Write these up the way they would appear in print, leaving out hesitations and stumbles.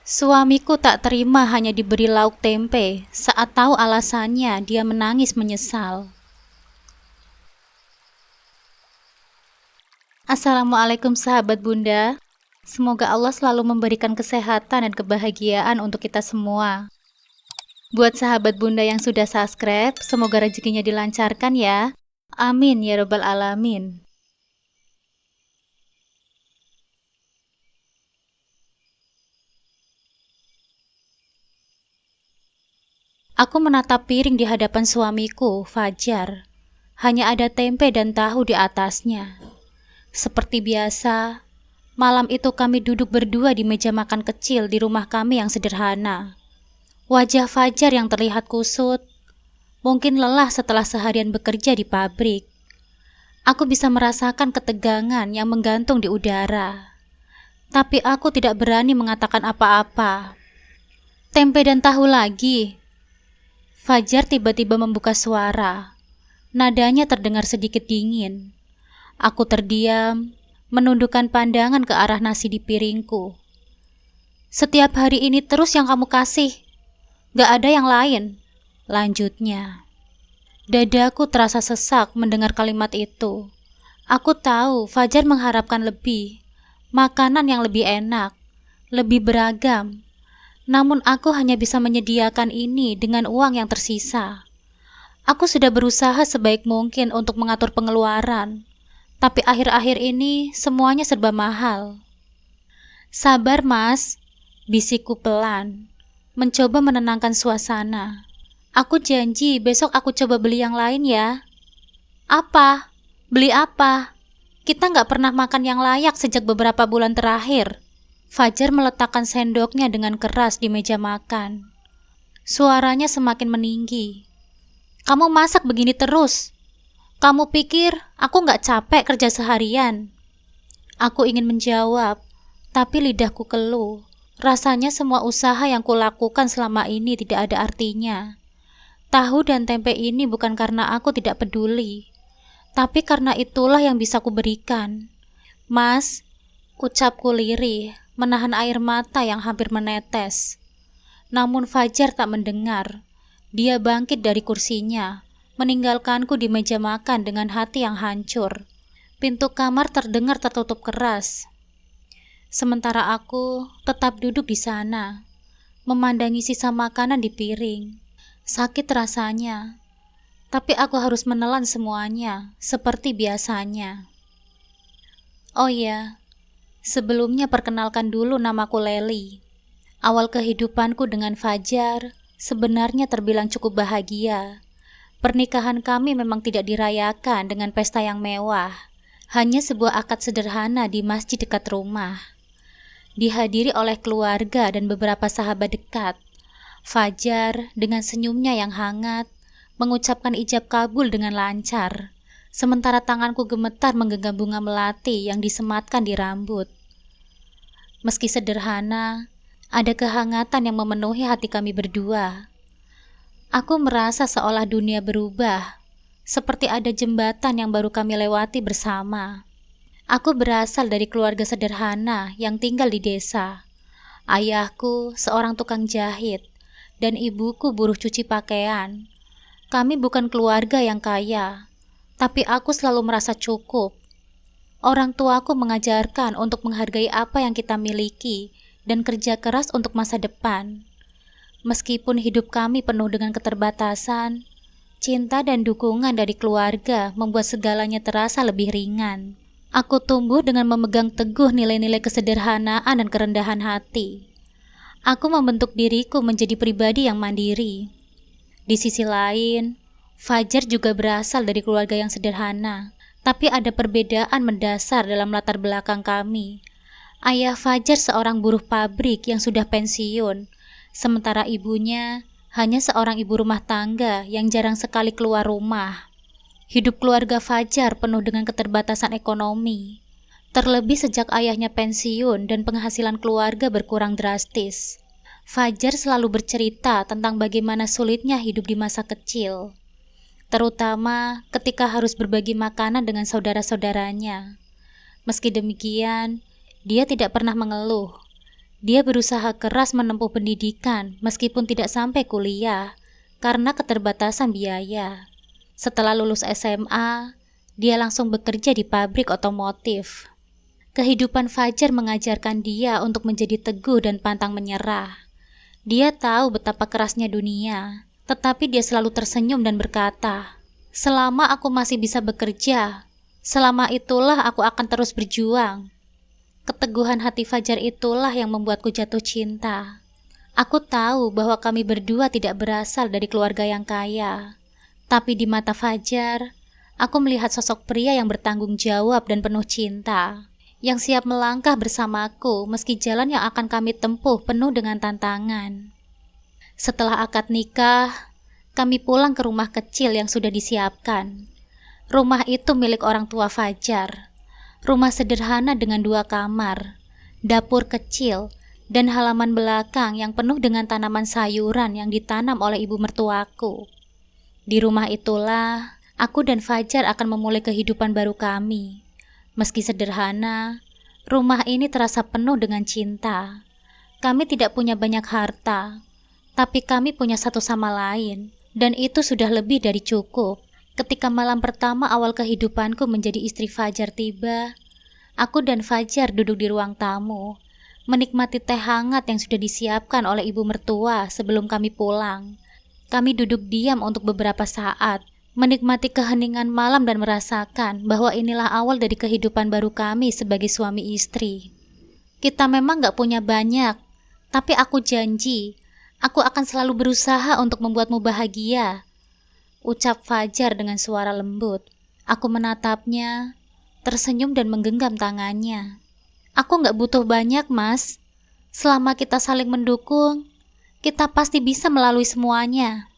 Suamiku tak terima hanya diberi lauk tempe. Saat tahu alasannya, dia menangis menyesal. Assalamualaikum sahabat Bunda. Semoga Allah selalu memberikan kesehatan dan kebahagiaan untuk kita semua. Buat sahabat Bunda yang sudah subscribe, semoga rezekinya dilancarkan ya. Amin ya Rabbal Alamin. Aku menatap piring di hadapan suamiku, Fajar. Hanya ada tempe dan tahu di atasnya. Seperti biasa, malam itu kami duduk berdua di meja makan kecil di rumah kami yang sederhana. Wajah Fajar yang terlihat kusut, mungkin lelah setelah seharian bekerja di pabrik. Aku bisa merasakan ketegangan yang menggantung di udara. Tapi aku tidak berani mengatakan apa-apa. Tempe dan tahu lagi. Fajar tiba-tiba membuka suara. Nadanya terdengar sedikit dingin. Aku terdiam, menundukkan pandangan ke arah nasi di piringku. Setiap hari ini terus yang kamu kasih. Gak ada yang lain. Lanjutnya. Dadaku terasa sesak mendengar kalimat itu. Aku tahu Fajar mengharapkan lebih. Makanan yang lebih enak, lebih beragam. Namun aku hanya bisa menyediakan ini dengan uang yang tersisa. Aku sudah berusaha sebaik mungkin untuk mengatur pengeluaran, tapi akhir-akhir ini semuanya serba mahal. Sabar mas, bisikku pelan, mencoba menenangkan suasana. Aku janji besok aku coba beli yang lain ya. Apa? Beli apa? Kita nggak pernah makan yang layak sejak beberapa bulan terakhir. Fajar meletakkan sendoknya dengan keras di meja makan. Suaranya semakin meninggi. Kamu masak begini terus? Kamu pikir aku nggak capek kerja seharian? Aku ingin menjawab, tapi lidahku keluh. Rasanya semua usaha yang kulakukan selama ini tidak ada artinya. Tahu dan tempe ini bukan karena aku tidak peduli, tapi karena itulah yang bisa kuberikan. Mas, ucapku lirih, menahan air mata yang hampir menetes. Namun Fajar tak mendengar. Dia bangkit dari kursinya, meninggalkanku di meja makan dengan hati yang hancur. Pintu kamar terdengar tertutup keras. Sementara aku tetap duduk di sana, memandangi sisa makanan di piring. Sakit rasanya, tapi aku harus menelan semuanya, seperti biasanya. Oh iya, sebelumnya perkenalkan dulu namaku Leli. Awal kehidupanku dengan Fajar sebenarnya terbilang cukup bahagia. Pernikahan kami memang tidak dirayakan dengan pesta yang mewah, hanya sebuah akad sederhana di masjid dekat rumah. Dihadiri oleh keluarga dan beberapa sahabat dekat. Fajar dengan senyumnya yang hangat mengucapkan ijab kabul dengan lancar. Sementara tanganku gemetar menggenggam bunga melati yang disematkan di rambut. Meski sederhana, ada kehangatan yang memenuhi hati kami berdua. Aku merasa seolah dunia berubah, seperti ada jembatan yang baru kami lewati bersama. Aku berasal dari keluarga sederhana yang tinggal di desa. Ayahku seorang tukang jahit, dan ibuku buruh cuci pakaian. Kami bukan keluarga yang kaya, tapi aku selalu merasa cukup. Orang tuaku mengajarkan untuk menghargai apa yang kita miliki dan kerja keras untuk masa depan. Meskipun hidup kami penuh dengan keterbatasan, cinta dan dukungan dari keluarga membuat segalanya terasa lebih ringan. Aku tumbuh dengan memegang teguh nilai-nilai kesederhanaan dan kerendahan hati. Aku membentuk diriku menjadi pribadi yang mandiri. Di sisi lain, Fajar juga berasal dari keluarga yang sederhana, tapi ada perbedaan mendasar dalam latar belakang kami. Ayah Fajar seorang buruh pabrik yang sudah pensiun, sementara ibunya hanya seorang ibu rumah tangga yang jarang sekali keluar rumah. Hidup keluarga Fajar penuh dengan keterbatasan ekonomi, terlebih sejak ayahnya pensiun dan penghasilan keluarga berkurang drastis. Fajar selalu bercerita tentang bagaimana sulitnya hidup di masa kecil, terutama ketika harus berbagi makanan dengan saudara-saudaranya. Meski demikian, dia tidak pernah mengeluh. Dia berusaha keras menempuh pendidikan meskipun tidak sampai kuliah karena keterbatasan biaya. Setelah lulus SMA, dia langsung bekerja di pabrik otomotif. Kehidupan Fajar mengajarkan dia untuk menjadi teguh dan pantang menyerah. Dia tahu betapa kerasnya dunia, tetapi dia selalu tersenyum dan berkata, "Selama aku masih bisa bekerja, selama itulah aku akan terus berjuang." Keteguhan hati Fajar itulah yang membuatku jatuh cinta. Aku tahu bahwa kami berdua tidak berasal dari keluarga yang kaya. Tapi di mata Fajar, aku melihat sosok pria yang bertanggung jawab dan penuh cinta, yang siap melangkah bersamaku meski jalan yang akan kami tempuh penuh dengan tantangan. Setelah akad nikah, kami pulang ke rumah kecil yang sudah disiapkan. Rumah itu milik orang tua Fajar. Rumah sederhana dengan 2 kamar, dapur kecil, dan halaman belakang yang penuh dengan tanaman sayuran yang ditanam oleh ibu mertuaku. Di rumah itulah, aku dan Fajar akan memulai kehidupan baru kami. Meski sederhana, rumah ini terasa penuh dengan cinta. Kami tidak punya banyak harta, tapi kami punya satu sama lain, dan itu sudah lebih dari cukup. Ketika malam pertama awal kehidupanku menjadi istri Fajar tiba, aku dan Fajar duduk di ruang tamu, menikmati teh hangat yang sudah disiapkan oleh ibu mertua sebelum kami pulang. Kami duduk diam untuk beberapa saat, menikmati keheningan malam dan merasakan bahwa inilah awal dari kehidupan baru kami sebagai suami istri. Kita memang gak punya banyak, tapi aku janji, aku akan selalu berusaha untuk membuatmu bahagia, ucap Fajar dengan suara lembut. Aku menatapnya, tersenyum dan menggenggam tangannya. Aku gak butuh banyak, Mas. Selama kita saling mendukung, kita pasti bisa melalui semuanya.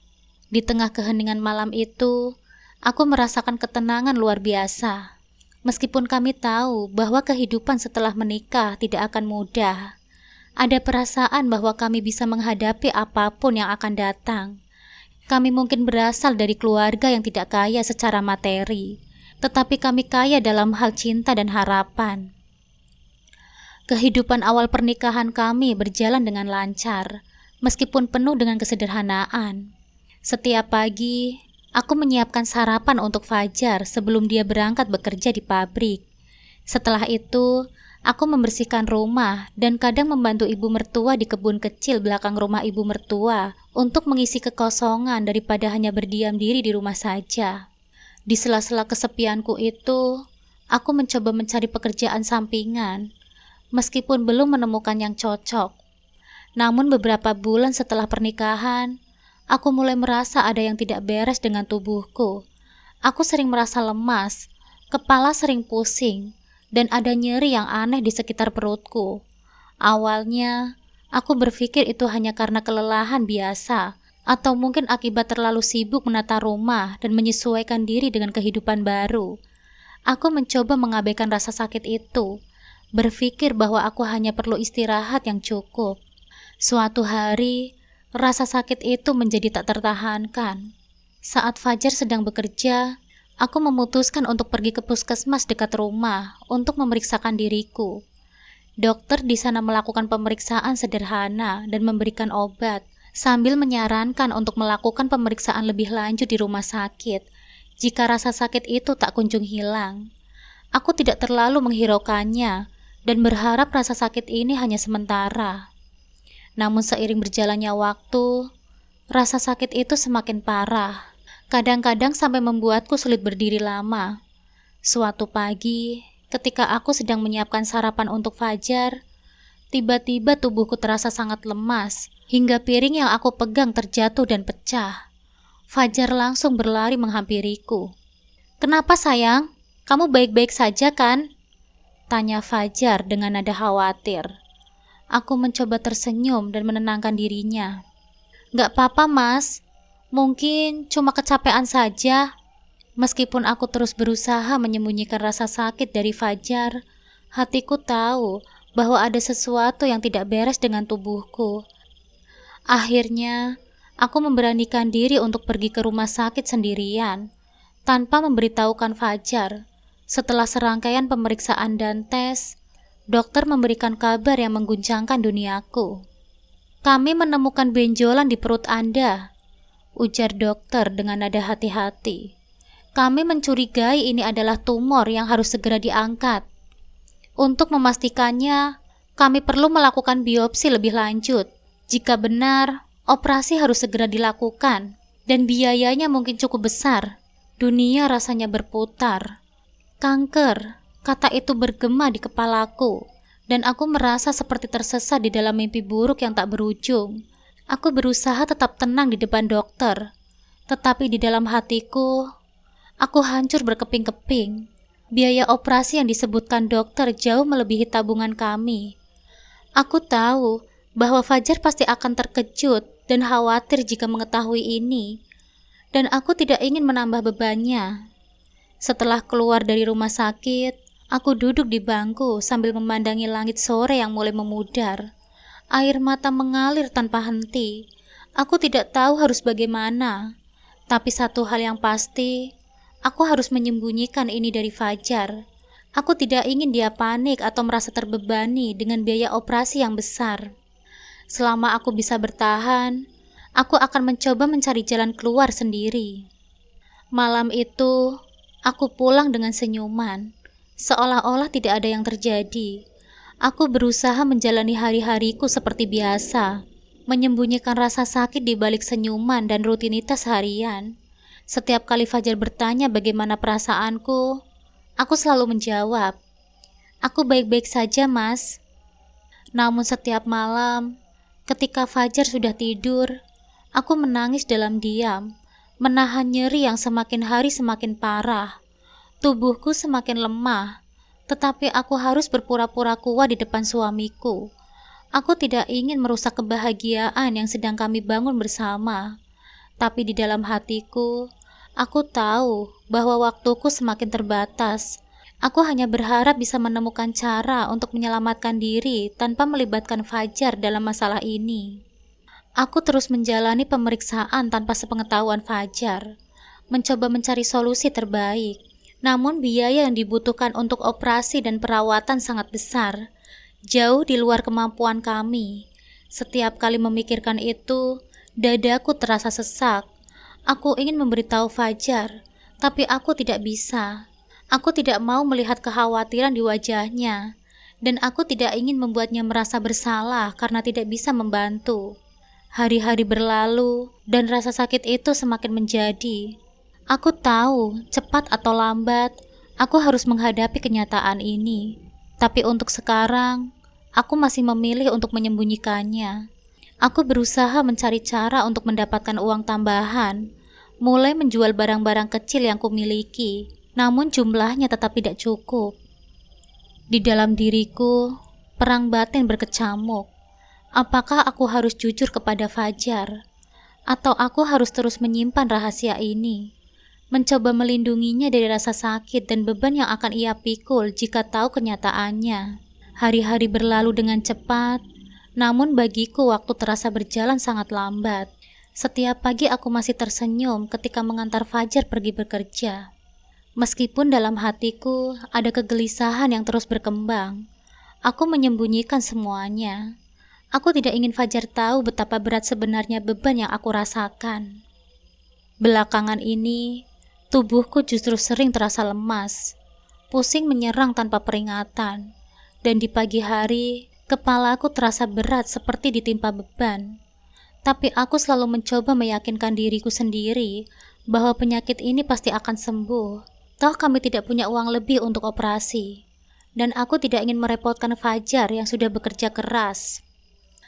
Di tengah keheningan malam itu, aku merasakan ketenangan luar biasa. Meskipun kami tahu bahwa kehidupan setelah menikah tidak akan mudah, ada perasaan bahwa kami bisa menghadapi apapun yang akan datang. Kami mungkin berasal dari keluarga yang tidak kaya secara materi, tetapi kami kaya dalam hal cinta dan harapan. Kehidupan awal pernikahan kami berjalan dengan lancar, meskipun penuh dengan kesederhanaan. Setiap pagi, aku menyiapkan sarapan untuk Fajar sebelum dia berangkat bekerja di pabrik. Setelah itu, aku membersihkan rumah dan kadang membantu ibu mertua di kebun kecil belakang rumah ibu mertua untuk mengisi kekosongan daripada hanya berdiam diri di rumah saja. Di sela-sela kesepianku itu, aku mencoba mencari pekerjaan sampingan, meskipun belum menemukan yang cocok. Namun beberapa bulan setelah pernikahan, aku mulai merasa ada yang tidak beres dengan tubuhku. Aku sering merasa lemas, kepala sering pusing, dan ada nyeri yang aneh di sekitar perutku. Awalnya, aku berpikir itu hanya karena kelelahan biasa, atau mungkin akibat terlalu sibuk menata rumah dan menyesuaikan diri dengan kehidupan baru. Aku mencoba mengabaikan rasa sakit itu, berpikir bahwa aku hanya perlu istirahat yang cukup. Suatu hari, rasa sakit itu menjadi tak tertahankan. Saat Fajar sedang bekerja, aku memutuskan untuk pergi ke puskesmas dekat rumah untuk memeriksakan diriku. Dokter di sana melakukan pemeriksaan sederhana dan memberikan obat, sambil menyarankan untuk melakukan pemeriksaan lebih lanjut di rumah sakit jika rasa sakit itu tak kunjung hilang. Aku tidak terlalu menghiraukannya dan berharap rasa sakit ini hanya sementara. Namun seiring berjalannya waktu, rasa sakit itu semakin parah. Kadang-kadang sampai membuatku sulit berdiri lama. Suatu pagi, ketika aku sedang menyiapkan sarapan untuk Fajar, tiba-tiba tubuhku terasa sangat lemas, hingga piring yang aku pegang terjatuh dan pecah. Fajar langsung berlari menghampiriku. "Kenapa sayang? Kamu baik-baik saja kan?" tanya Fajar dengan nada khawatir. Aku mencoba tersenyum dan menenangkan dirinya. "Gak apa-apa, Mas. Mungkin cuma kecapean saja." Meskipun aku terus berusaha menyembunyikan rasa sakit dari Fajar, hatiku tahu bahwa ada sesuatu yang tidak beres dengan tubuhku. Akhirnya, aku memberanikan diri untuk pergi ke rumah sakit sendirian, tanpa memberitahukan Fajar. Setelah serangkaian pemeriksaan dan tes, dokter memberikan kabar yang mengguncangkan duniaku. Kami menemukan benjolan di perut Anda, ujar dokter dengan nada hati-hati. Kami mencurigai ini adalah tumor yang harus segera diangkat. Untuk memastikannya, kami perlu melakukan biopsi lebih lanjut. Jika benar, operasi harus segera dilakukan, dan biayanya mungkin cukup besar. Dunia rasanya berputar. Kanker, kata itu bergema di kepalaku, dan aku merasa seperti tersesat di dalam mimpi buruk yang tak berujung. Aku berusaha tetap tenang di depan dokter, tetapi di dalam hatiku, aku hancur berkeping-keping. Biaya operasi yang disebutkan dokter jauh melebihi tabungan kami. Aku tahu bahwa Fajar pasti akan terkejut dan khawatir jika mengetahui ini, dan aku tidak ingin menambah bebannya. Setelah keluar dari rumah sakit, aku duduk di bangku sambil memandangi langit sore yang mulai memudar. Air mata mengalir tanpa henti. Aku tidak tahu harus bagaimana, tapi satu hal yang pasti, aku harus menyembunyikan ini dari Fajar. Aku tidak ingin dia panik atau merasa terbebani dengan biaya operasi yang besar. Selama aku bisa bertahan, aku akan mencoba mencari jalan keluar sendiri. Malam itu, aku pulang dengan senyuman, seolah-olah tidak ada yang terjadi. Aku berusaha menjalani hari-hariku seperti biasa, menyembunyikan rasa sakit di balik senyuman dan rutinitas harian. Setiap kali Fajar bertanya bagaimana perasaanku, aku selalu menjawab, "Aku baik-baik saja, Mas." Namun setiap malam, ketika Fajar sudah tidur, aku menangis dalam diam, menahan nyeri yang semakin hari semakin parah. Tubuhku semakin lemah, tetapi aku harus berpura-pura kuat di depan suamiku. Aku tidak ingin merusak kebahagiaan yang sedang kami bangun bersama. Tapi di dalam hatiku, aku tahu bahwa waktuku semakin terbatas. Aku hanya berharap bisa menemukan cara untuk menyelamatkan diri tanpa melibatkan Fajar dalam masalah ini. Aku terus menjalani pemeriksaan tanpa sepengetahuan Fajar, mencoba mencari solusi terbaik. Namun biaya yang dibutuhkan untuk operasi dan perawatan sangat besar, jauh di luar kemampuan kami. Setiap kali memikirkan itu, dadaku terasa sesak. Aku ingin memberitahu Fajar, tapi aku tidak bisa. Aku tidak mau melihat kekhawatiran di wajahnya, dan aku tidak ingin membuatnya merasa bersalah karena tidak bisa membantu. Hari-hari berlalu, dan rasa sakit itu semakin menjadi. Aku tahu, cepat atau lambat, aku harus menghadapi kenyataan ini. Tapi untuk sekarang, aku masih memilih untuk menyembunyikannya. Aku berusaha mencari cara untuk mendapatkan uang tambahan, mulai menjual barang-barang kecil yang kumiliki, namun jumlahnya tetap tidak cukup. Di dalam diriku, perang batin berkecamuk. Apakah aku harus jujur kepada Fajar? Atau aku harus terus menyimpan rahasia ini? Mencoba melindunginya dari rasa sakit dan beban yang akan ia pikul jika tahu kenyataannya. Hari-hari berlalu dengan cepat, namun bagiku waktu terasa berjalan sangat lambat. Setiap pagi aku masih tersenyum ketika mengantar Fajar pergi bekerja. Meskipun dalam hatiku ada kegelisahan yang terus berkembang, aku menyembunyikan semuanya. Aku tidak ingin Fajar tahu betapa berat sebenarnya beban yang aku rasakan. Belakangan ini, tubuhku justru sering terasa lemas, pusing menyerang tanpa peringatan, dan di pagi hari, kepalaku terasa berat seperti ditimpa beban. Tapi aku selalu mencoba meyakinkan diriku sendiri bahwa penyakit ini pasti akan sembuh. Toh kami tidak punya uang lebih untuk operasi, dan aku tidak ingin merepotkan Fajar yang sudah bekerja keras.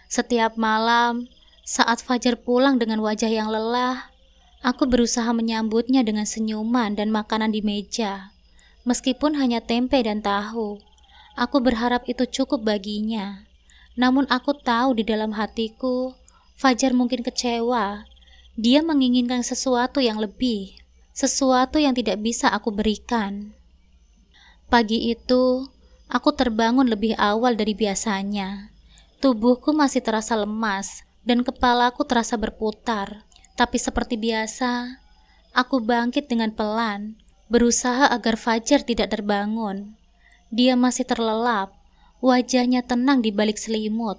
Setiap malam, saat Fajar pulang dengan wajah yang lelah, aku berusaha menyambutnya dengan senyuman dan makanan di meja. Meskipun hanya tempe dan tahu, aku berharap itu cukup baginya. Namun aku tahu di dalam hatiku, Fajar mungkin kecewa. Dia menginginkan sesuatu yang lebih, sesuatu yang tidak bisa aku berikan. Pagi itu, aku terbangun lebih awal dari biasanya. Tubuhku masih terasa lemas dan kepalaku terasa berputar. Tapi seperti biasa, aku bangkit dengan pelan, berusaha agar Fajar tidak terbangun. Dia masih terlelap, Wajahnya tenang di balik selimut.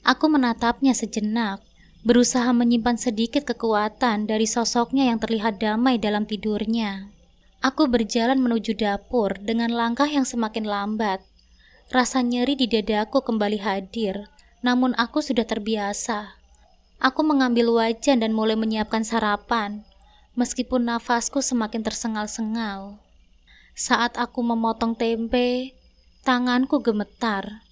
Aku menatapnya sejenak, berusaha menyimpan sedikit kekuatan dari sosoknya yang terlihat damai dalam tidurnya. Aku berjalan menuju dapur dengan langkah yang semakin lambat. Rasa nyeri di dadaku kembali hadir, namun aku sudah terbiasa. Aku mengambil wajan dan mulai menyiapkan sarapan, meskipun nafasku semakin tersengal-sengal. Saat aku memotong tempe, tanganku gemetar.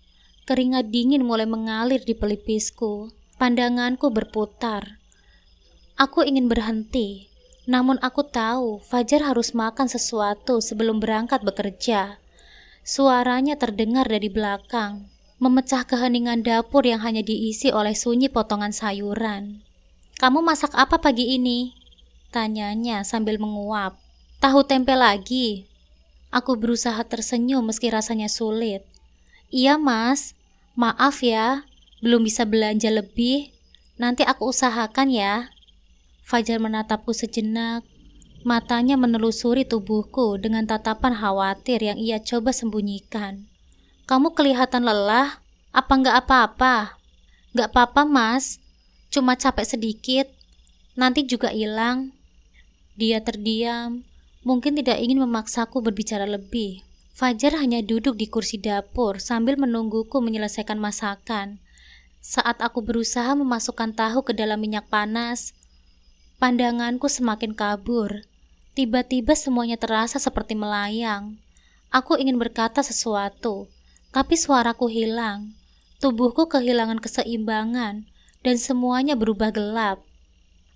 Keringat dingin mulai mengalir di pelipisku. Pandanganku berputar. Aku ingin berhenti, namun aku tahu Fajar harus makan sesuatu sebelum berangkat bekerja. Suaranya terdengar dari belakang, memecah keheningan dapur yang hanya diisi oleh sunyi potongan sayuran. "Kamu masak apa pagi ini?" tanyanya sambil menguap. "Tahu tempe lagi?" Aku berusaha tersenyum meski rasanya sulit. "Iya mas, maaf ya, belum bisa belanja lebih. Nanti aku usahakan ya." Fajar menatapku sejenak. Matanya menelusuri tubuhku dengan tatapan khawatir yang ia coba sembunyikan. "Kamu kelihatan lelah, apa enggak apa-apa?" "Enggak apa-apa mas, cuma capek sedikit, nanti juga hilang." Dia terdiam, mungkin tidak ingin memaksaku berbicara lebih. Fajar hanya duduk di kursi dapur sambil menungguku menyelesaikan masakan. Saat aku berusaha memasukkan tahu ke dalam minyak panas, pandanganku semakin kabur. Tiba-tiba semuanya terasa seperti melayang. Aku ingin berkata sesuatu, tapi suaraku hilang. Tubuhku kehilangan keseimbangan, dan semuanya berubah gelap.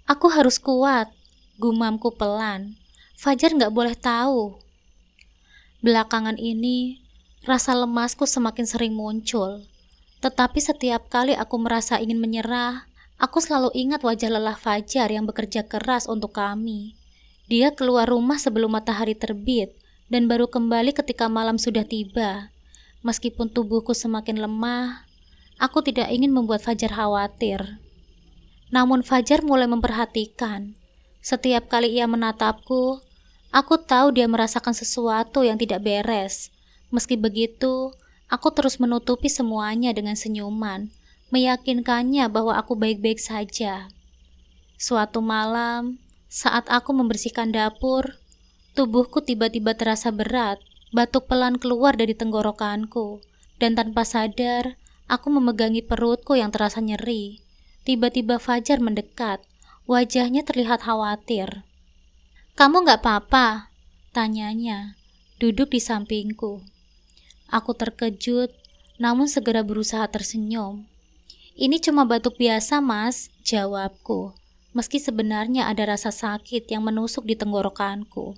"Aku harus kuat," gumamku pelan. Fajar nggak boleh tahu. Belakangan ini, rasa lemasku semakin sering muncul. Tetapi setiap kali aku merasa ingin menyerah, aku selalu ingat wajah lelah Fajar yang bekerja keras untuk kami. Dia keluar rumah sebelum matahari terbit dan baru kembali ketika malam sudah tiba. Meskipun tubuhku semakin lemah, aku tidak ingin membuat Fajar khawatir. Namun Fajar mulai memperhatikan. Setiap kali ia menatapku, aku tahu dia merasakan sesuatu yang tidak beres. Meski begitu, aku terus menutupi semuanya dengan senyuman, meyakinkannya bahwa aku baik-baik saja. Suatu malam, saat aku membersihkan dapur, tubuhku tiba-tiba terasa berat. Batuk pelan keluar dari tenggorokanku, dan tanpa sadar, aku memegangi perutku yang terasa nyeri. Tiba-tiba Fajar mendekat. Wajahnya terlihat khawatir. "Kamu nggak apa-apa?" tanyanya, duduk di sampingku. Aku terkejut, namun segera berusaha tersenyum. "Ini cuma batuk biasa, Mas," jawabku. Meski sebenarnya ada rasa sakit yang menusuk di tenggorokanku.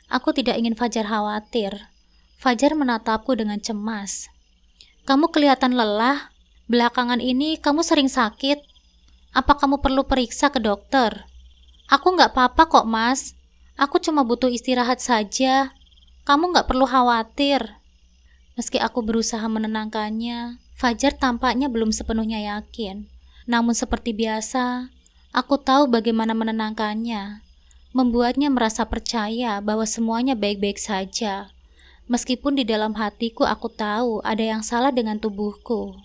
Aku tidak ingin Fajar khawatir. Fajar menatapku dengan cemas. "Kamu kelihatan lelah. Belakangan ini kamu sering sakit. Apa kamu perlu periksa ke dokter?" "Aku nggak apa-apa kok, Mas. Aku cuma butuh istirahat saja. Kamu nggak perlu khawatir." Meski aku berusaha menenangkannya, Fajar tampaknya belum sepenuhnya yakin. Namun seperti biasa, aku tahu bagaimana menenangkannya, membuatnya merasa percaya bahwa semuanya baik-baik saja. Meskipun di dalam hatiku aku tahu ada yang salah dengan tubuhku.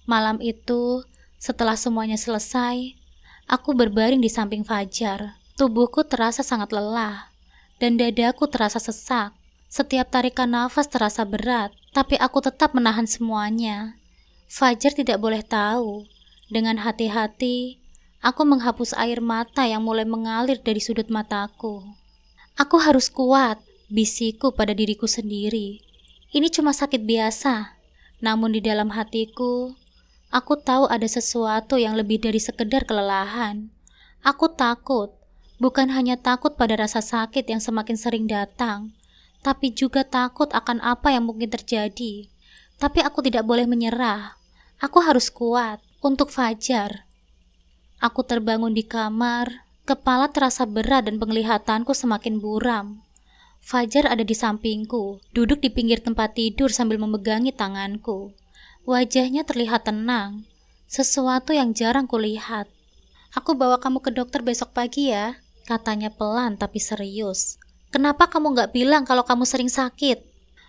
Malam itu, setelah semuanya selesai, aku berbaring di samping Fajar. Tubuhku terasa sangat lelah, dan dadaku terasa sesak. Setiap tarikan nafas terasa berat, tapi aku tetap menahan semuanya. Fajar tidak boleh tahu. Dengan hati-hati, aku menghapus air mata yang mulai mengalir dari sudut mataku. "Aku harus kuat," bisikku pada diriku sendiri. "Ini cuma sakit biasa." Namun di dalam hatiku, aku tahu ada sesuatu yang lebih dari sekedar kelelahan. Aku takut, bukan hanya takut pada rasa sakit yang semakin sering datang, tapi juga takut akan apa yang mungkin terjadi. Tapi aku tidak boleh menyerah. Aku harus kuat untuk Fajar. Aku terbangun di kamar, kepala terasa berat dan penglihatanku semakin buram. Fajar ada di sampingku, duduk di pinggir tempat tidur sambil memegangi tanganku. Wajahnya terlihat tenang, sesuatu yang jarang kulihat. "Aku bawa kamu ke dokter besok pagi ya," katanya pelan tapi serius. "Kenapa kamu gak bilang kalau kamu sering sakit?"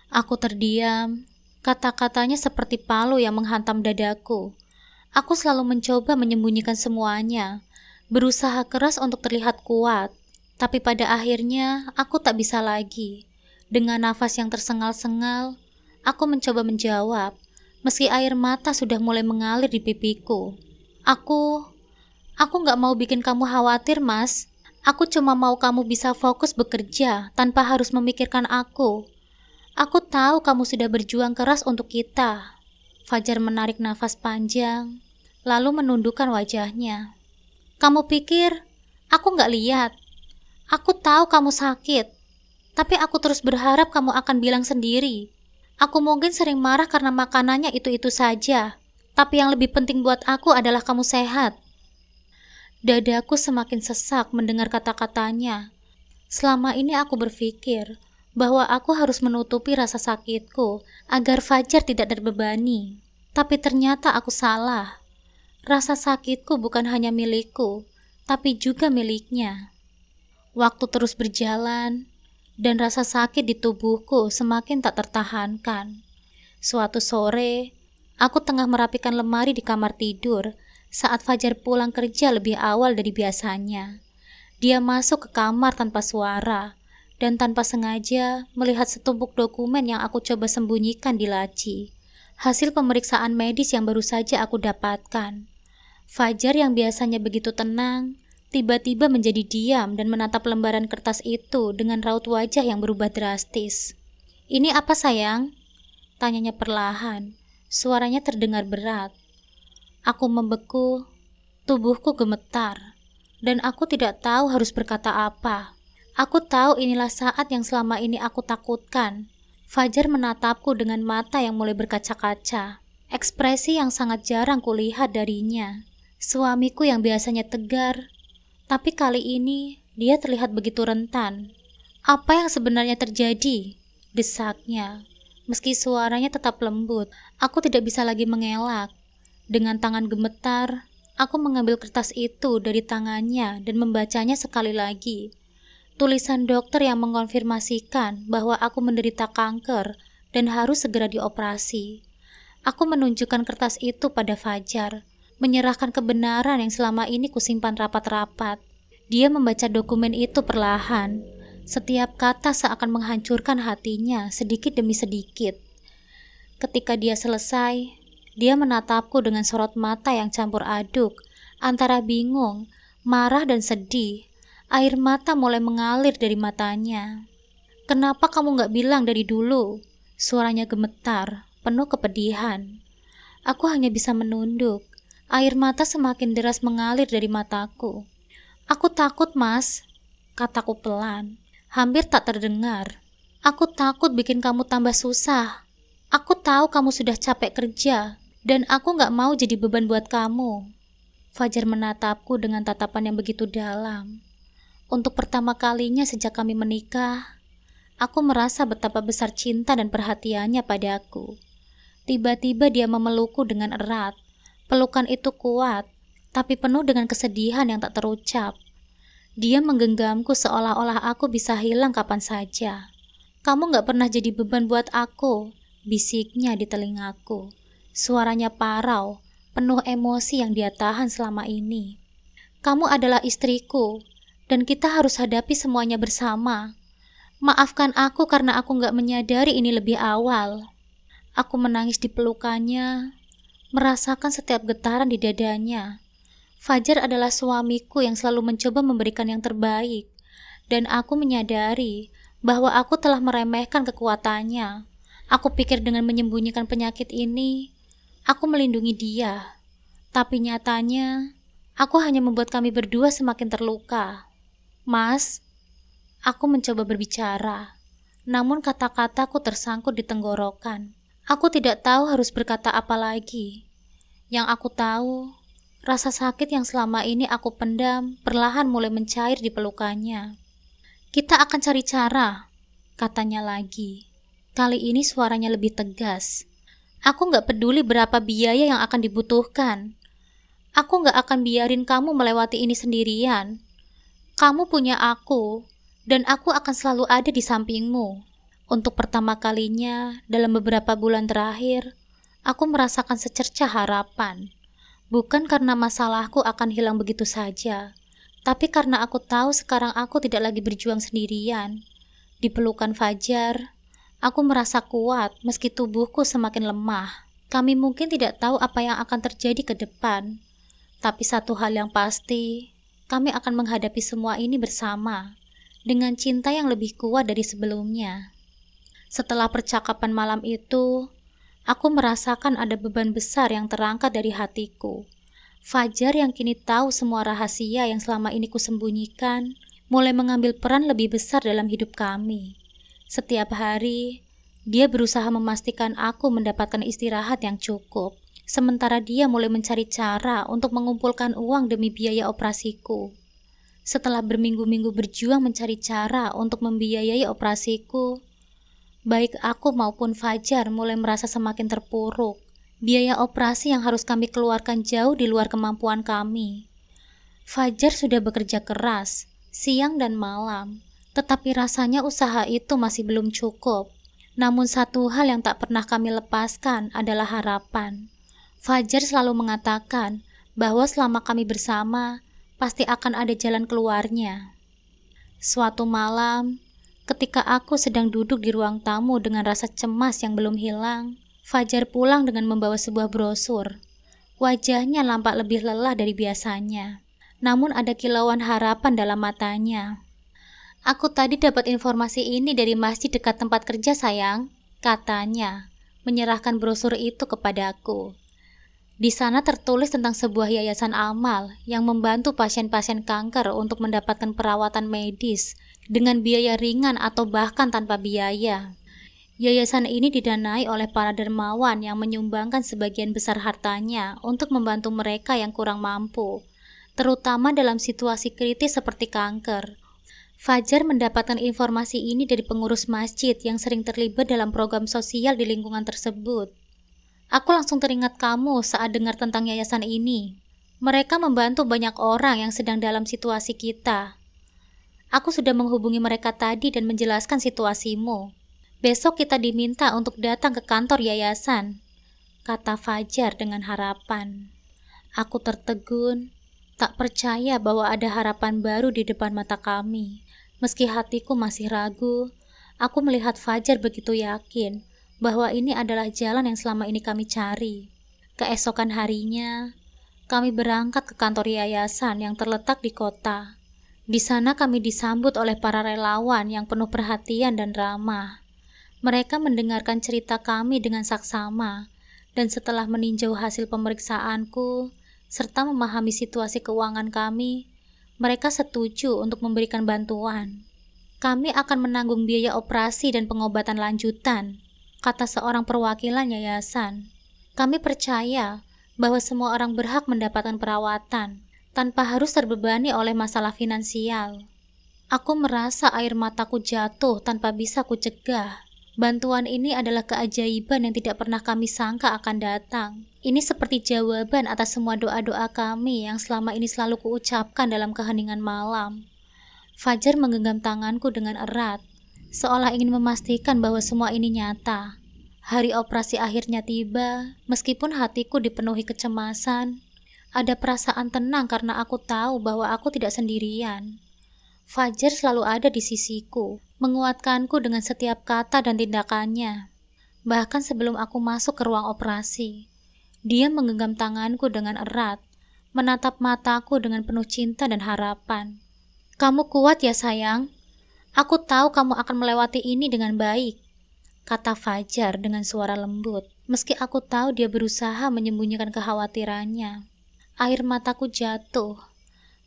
Aku terdiam. Kata-katanya seperti palu yang menghantam dadaku. Aku selalu mencoba menyembunyikan semuanya, berusaha keras untuk terlihat kuat, tapi pada akhirnya aku tak bisa lagi. Dengan nafas yang tersengal-sengal, aku mencoba menjawab, meski air mata sudah mulai mengalir di pipiku. Aku gak mau bikin kamu khawatir, Mas. Aku cuma mau kamu bisa fokus bekerja tanpa harus memikirkan aku. Aku tahu kamu sudah berjuang keras untuk kita. Fajar menarik nafas panjang, lalu menundukkan wajahnya. Kamu pikir aku gak lihat? Aku tahu kamu sakit, tapi aku terus berharap kamu akan bilang sendiri. Aku mungkin sering marah karena makanannya itu-itu saja, tapi yang lebih penting buat aku adalah kamu sehat. Dadaku semakin sesak mendengar kata-katanya. Selama ini aku berpikir bahwa aku harus menutupi rasa sakitku agar Fajar tidak terbebani. Tapi ternyata aku salah. Rasa sakitku bukan hanya milikku, tapi juga miliknya. Waktu terus berjalan, dan rasa sakit di tubuhku semakin tak tertahankan. Suatu sore, aku tengah merapikan lemari di kamar tidur saat Fajar pulang kerja lebih awal dari biasanya. Dia masuk ke kamar tanpa suara, dan tanpa sengaja melihat setumpuk dokumen yang aku coba sembunyikan di laci. Hasil pemeriksaan medis yang baru saja aku dapatkan. Fajar yang biasanya begitu tenang, tiba-tiba menjadi diam dan menatap lembaran kertas itu dengan raut wajah yang berubah drastis. "Ini apa, sayang?" tanyanya perlahan. Suaranya terdengar berat. Aku membeku, tubuhku gemetar, dan aku tidak tahu harus berkata apa. Aku tahu inilah saat yang selama ini aku takutkan. Fajar menatapku dengan mata yang mulai berkaca-kaca, ekspresi yang sangat jarang kulihat darinya. Suamiku yang biasanya tegar, tapi kali ini dia terlihat begitu rentan. "Apa yang sebenarnya terjadi?" desaknya. Meski suaranya tetap lembut, aku tidak bisa lagi mengelak. Dengan tangan gemetar, aku mengambil kertas itu dari tangannya dan membacanya sekali lagi. Tulisan dokter yang mengonfirmasikan bahwa aku menderita kanker dan harus segera dioperasi. Aku menunjukkan kertas itu pada Fajar, menyerahkan kebenaran yang selama ini kusimpan rapat-rapat. Dia membaca dokumen itu perlahan. Setiap kata seakan menghancurkan hatinya sedikit demi sedikit. Ketika dia selesai, dia menatapku dengan sorot mata yang campur aduk, antara bingung, marah dan sedih. Air mata mulai mengalir dari matanya. "Kenapa kamu gak bilang dari dulu?" Suaranya gemetar, penuh kepedihan. Aku hanya bisa menunduk. Air mata semakin deras mengalir dari mataku. "Aku takut, Mas," kataku pelan, hampir tak terdengar. "Aku takut bikin kamu tambah susah. Aku tahu kamu sudah capek kerja, dan aku gak mau jadi beban buat kamu." Fajar menatapku dengan tatapan yang begitu dalam. Untuk pertama kalinya sejak kami menikah, aku merasa betapa besar cinta dan perhatiannya padaku. Tiba-tiba dia memelukku dengan erat. Pelukan itu kuat, tapi penuh dengan kesedihan yang tak terucap. Dia menggenggamku seolah-olah aku bisa hilang kapan saja. "Kamu gak pernah jadi beban buat aku," bisiknya di telingaku. Suaranya parau, penuh emosi yang dia tahan selama ini. "Kamu adalah istriku, dan kita harus hadapi semuanya bersama. Maafkan aku karena aku gak menyadari ini lebih awal." Aku menangis di pelukannya, merasakan setiap getaran di dadanya. Fajar adalah suamiku yang selalu mencoba memberikan yang terbaik, dan aku menyadari bahwa aku telah meremehkan kekuatannya. Aku pikir dengan menyembunyikan penyakit ini, aku melindungi dia. Tapi nyatanya, aku hanya membuat kami berdua semakin terluka. "Mas," aku mencoba berbicara, namun kata-kataku tersangkut di tenggorokan. Aku tidak tahu harus berkata apa lagi. Yang aku tahu, rasa sakit yang selama ini aku pendam perlahan mulai mencair di pelukannya. "Kita akan cari cara," katanya lagi. Kali ini suaranya lebih tegas. "Aku gak peduli berapa biaya yang akan dibutuhkan. Aku gak akan biarin kamu melewati ini sendirian. Kamu punya aku, dan aku akan selalu ada di sampingmu." Untuk pertama kalinya dalam beberapa bulan terakhir, aku merasakan secercah harapan. Bukan karena masalahku akan hilang begitu saja, tapi karena aku tahu sekarang aku tidak lagi berjuang sendirian. Di pelukan Fajar, aku merasa kuat meski tubuhku semakin lemah. Kami mungkin tidak tahu apa yang akan terjadi ke depan, tapi satu hal yang pasti, kami akan menghadapi semua ini bersama, dengan cinta yang lebih kuat dari sebelumnya. Setelah percakapan malam itu, aku merasakan ada beban besar yang terangkat dari hatiku. Fajar yang kini tahu semua rahasia yang selama ini kusembunyikan, mulai mengambil peran lebih besar dalam hidup kami. Setiap hari, dia berusaha memastikan aku mendapatkan istirahat yang cukup, sementara dia mulai mencari cara untuk mengumpulkan uang demi biaya operasiku. Setelah berminggu-minggu berjuang mencari cara untuk membiayai operasiku, baik aku maupun Fajar mulai merasa semakin terpuruk. Biaya operasi yang harus kami keluarkan jauh di luar kemampuan kami. Fajar sudah bekerja keras, siang dan malam, tetapi rasanya usaha itu masih belum cukup. Namun satu hal yang tak pernah kami lepaskan adalah harapan. Fajar selalu mengatakan bahwa selama kami bersama, pasti akan ada jalan keluarnya. Suatu malam, ketika aku sedang duduk di ruang tamu dengan rasa cemas yang belum hilang, Fajar pulang dengan membawa sebuah brosur. Wajahnya nampak lebih lelah dari biasanya, namun ada kilauan harapan dalam matanya. "Aku tadi dapat informasi ini dari masjid dekat tempat kerja, sayang," katanya, menyerahkan brosur itu kepadaku. Di sana tertulis tentang sebuah yayasan amal yang membantu pasien-pasien kanker untuk mendapatkan perawatan medis dengan biaya ringan atau bahkan tanpa biaya. Yayasan ini didanai oleh para dermawan yang menyumbangkan sebagian besar hartanya untuk membantu mereka yang kurang mampu, terutama dalam situasi kritis seperti kanker. Fajar mendapatkan informasi ini dari pengurus masjid yang sering terlibat dalam program sosial di lingkungan tersebut. Aku langsung teringat kamu saat dengar tentang yayasan ini. Mereka membantu banyak orang yang sedang dalam situasi kita. Aku sudah menghubungi mereka tadi dan menjelaskan situasimu. Besok kita diminta untuk datang ke kantor yayasan, kata Fajar dengan harapan. Aku tertegun, tak percaya bahwa ada harapan baru di depan mata kami. Meski hatiku masih ragu, aku melihat Fajar begitu yakin bahwa ini adalah jalan yang selama ini kami cari. Keesokan harinya, kami berangkat ke kantor yayasan yang terletak di kota. Di sana kami disambut oleh para relawan yang penuh perhatian dan ramah. Mereka mendengarkan cerita kami dengan saksama, dan setelah meninjau hasil pemeriksaanku, serta memahami situasi keuangan kami, mereka setuju untuk memberikan bantuan. "Kami akan menanggung biaya operasi dan pengobatan lanjutan," kata seorang perwakilan yayasan. "Kami percaya bahwa semua orang berhak mendapatkan perawatan tanpa harus terbebani oleh masalah finansial." Aku merasa air mataku jatuh tanpa bisa kucegah. Bantuan ini adalah keajaiban yang tidak pernah kami sangka akan datang. Ini seperti jawaban atas semua doa-doa kami yang selama ini selalu kuucapkan dalam keheningan malam. Fajar menggenggam tanganku dengan erat, seolah ingin memastikan bahwa semua ini nyata. Hari operasi akhirnya tiba, meskipun hatiku dipenuhi kecemasan, ada perasaan tenang karena aku tahu bahwa aku tidak sendirian. Fajar selalu ada di sisiku, menguatkanku dengan setiap kata dan tindakannya. Bahkan sebelum aku masuk ke ruang operasi, dia menggenggam tanganku dengan erat, menatap mataku dengan penuh cinta dan harapan. "Kamu kuat ya sayang, aku tahu kamu akan melewati ini dengan baik," kata Fajar dengan suara lembut. Meski aku tahu dia berusaha menyembunyikan kekhawatirannya. Air mataku jatuh,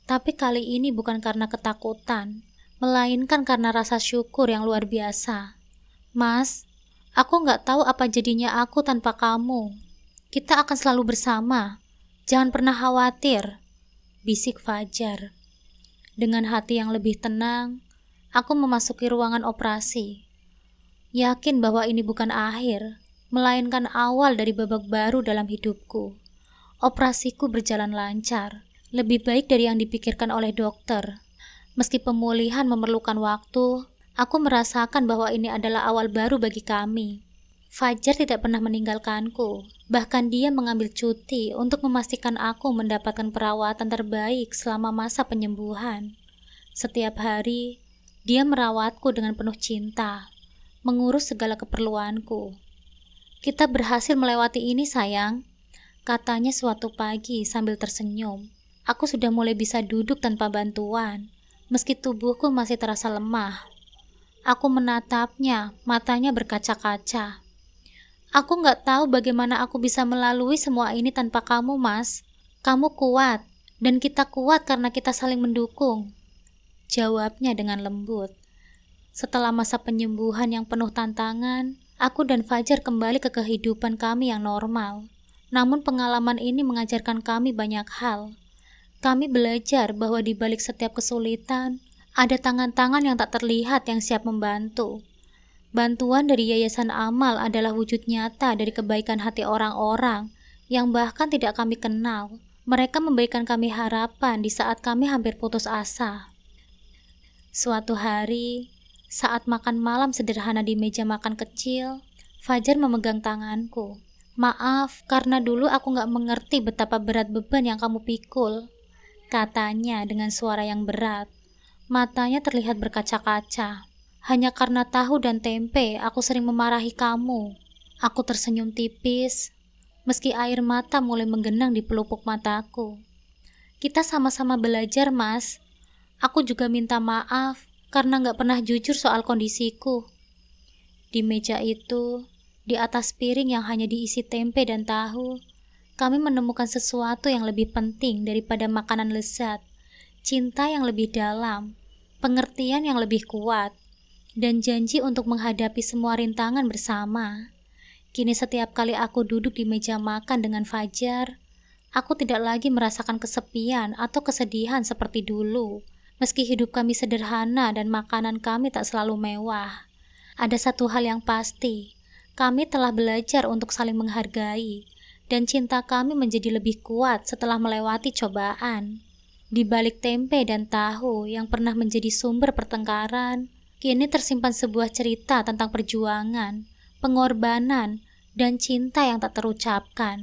tapi kali ini bukan karena ketakutan, melainkan karena rasa syukur yang luar biasa. "Mas, aku nggak tahu apa jadinya aku tanpa kamu. Kita akan selalu bersama. Jangan pernah khawatir," bisik Fajar. Dengan hati yang lebih tenang, aku memasuki ruangan operasi. Yakin bahwa ini bukan akhir, melainkan awal dari babak baru dalam hidupku. Operasiku berjalan lancar, lebih baik dari yang dipikirkan oleh dokter. Meski pemulihan memerlukan waktu, Aku merasakan bahwa ini adalah awal baru bagi kami. Fajar tidak pernah meninggalkanku, bahkan dia mengambil cuti untuk memastikan aku mendapatkan perawatan terbaik selama masa penyembuhan. Setiap hari, dia merawatku dengan penuh cinta, mengurus segala keperluanku. Kita berhasil melewati ini, sayang, katanya suatu pagi sambil tersenyum. Aku sudah mulai bisa duduk tanpa bantuan, meski tubuhku masih terasa lemah. Aku menatapnya, matanya berkaca-kaca. Aku nggak tahu bagaimana aku bisa melalui semua ini tanpa kamu, Mas. Kamu kuat, dan kita kuat karena kita saling mendukung, jawabnya dengan lembut. Setelah masa penyembuhan yang penuh tantangan, aku dan Fajar kembali ke kehidupan kami yang normal. Namun pengalaman ini mengajarkan kami banyak hal. Kami belajar bahwa di balik setiap kesulitan, ada tangan-tangan yang tak terlihat yang siap membantu. Bantuan dari Yayasan Amal adalah wujud nyata dari kebaikan hati orang-orang yang bahkan tidak kami kenal. Mereka memberikan kami harapan di saat kami hampir putus asa. Suatu hari, saat makan malam sederhana di meja makan kecil, Fajar memegang tanganku. Maaf, karena dulu aku gak mengerti betapa berat beban yang kamu pikul, katanya dengan suara yang berat. Matanya terlihat berkaca-kaca. Hanya karena tahu dan tempe, aku sering memarahi kamu. Aku tersenyum tipis, meski air mata mulai menggenang di pelupuk mataku. Kita sama-sama belajar, Mas. Aku juga minta maaf karena gak pernah jujur soal kondisiku. Di meja itu, di atas piring yang hanya diisi tempe dan tahu, kami menemukan sesuatu yang lebih penting daripada makanan lezat, cinta yang lebih dalam, pengertian yang lebih kuat, dan janji untuk menghadapi semua rintangan bersama. Kini setiap kali aku duduk di meja makan dengan Fajar, aku tidak lagi merasakan kesepian atau kesedihan seperti dulu. Meski hidup kami sederhana dan makanan kami tak selalu mewah, ada satu hal yang pasti, kami telah belajar untuk saling menghargai, dan cinta kami menjadi lebih kuat setelah melewati cobaan. Di balik tempe dan tahu yang pernah menjadi sumber pertengkaran, kini tersimpan sebuah cerita tentang perjuangan, pengorbanan, dan cinta yang tak terucapkan.